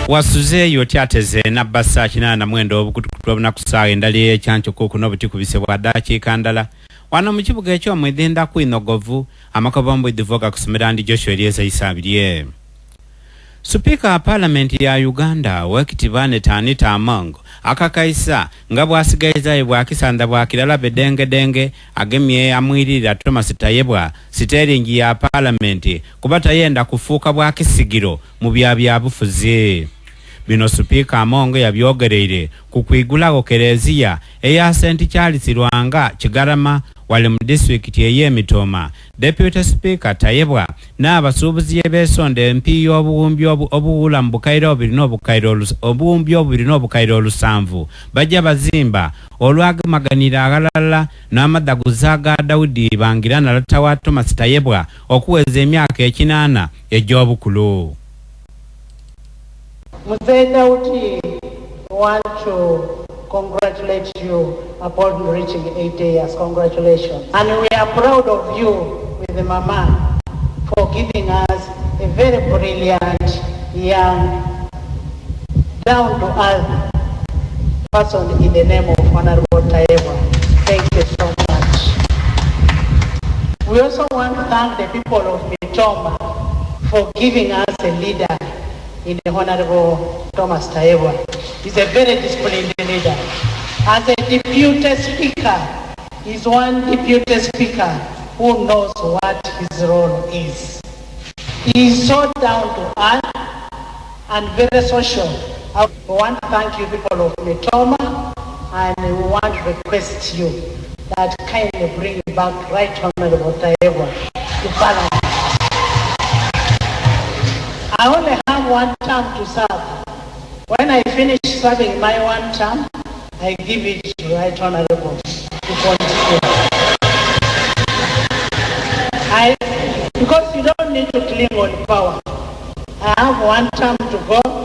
Wasuze yotyateze nabasa kinana na mwendo obukutukutu na kusaga endali ekyancho kuku nobutikubise bwadachi kandala wana mu kibuga ekyo mwedenda kwinogovu amakabambo idivoga kusomera ndi Joshua Eriezer Isabirye. Speaker wa Parliament ya Uganda Wakitibane Tanita Amongo akakaisa ngabwa asigaiza ebwa kisanda bwa kilala bedenge agemye amwirira Thomas Tayebwa siteringi ya Parliament kubata yenda kufuka bwa kisigiro mu bya bufuzi. Bino Speaker Amongo yabyogereire kukwigula Kereziya eya St Charles Rwanga Kigarama wale mu district ye Mitoma. Deputy Speaker Tayebwa na abasubuzi yebesonde MP obuwumbi obuwula mbukairo obubiri n'obukairo olusanvu bajja bazimba olwagamaganira agalala n'amadaguzaga Daudi bangira na latawa Thomas Tayebwa okuweza emyaka ekinana ej'obukulu. Mzee Daudi, want to congratulate you upon reaching 80 years. Congratulations. And we are proud of you with the Mama for giving us a very brilliant, young, down-to-earth person in the name of Honorable Tayebwa. Thank you so much. We also want to thank the people of Mitoma for giving us a leader in the Honorable Thomas Tayebwa. He's a very disciplined leader. As a deputy speaker, he's one deputy speaker who knows what his role is. He's so down to earth and very social. I want to thank you people of Mitoma, and we want to request you that kindly bring back Right Honorable Tayebwa to Parliament. I only have one term to serve. When I finish serving my one term, I give it to Right Honorable to continue. Because you don't need to cling on power. I have one term to go.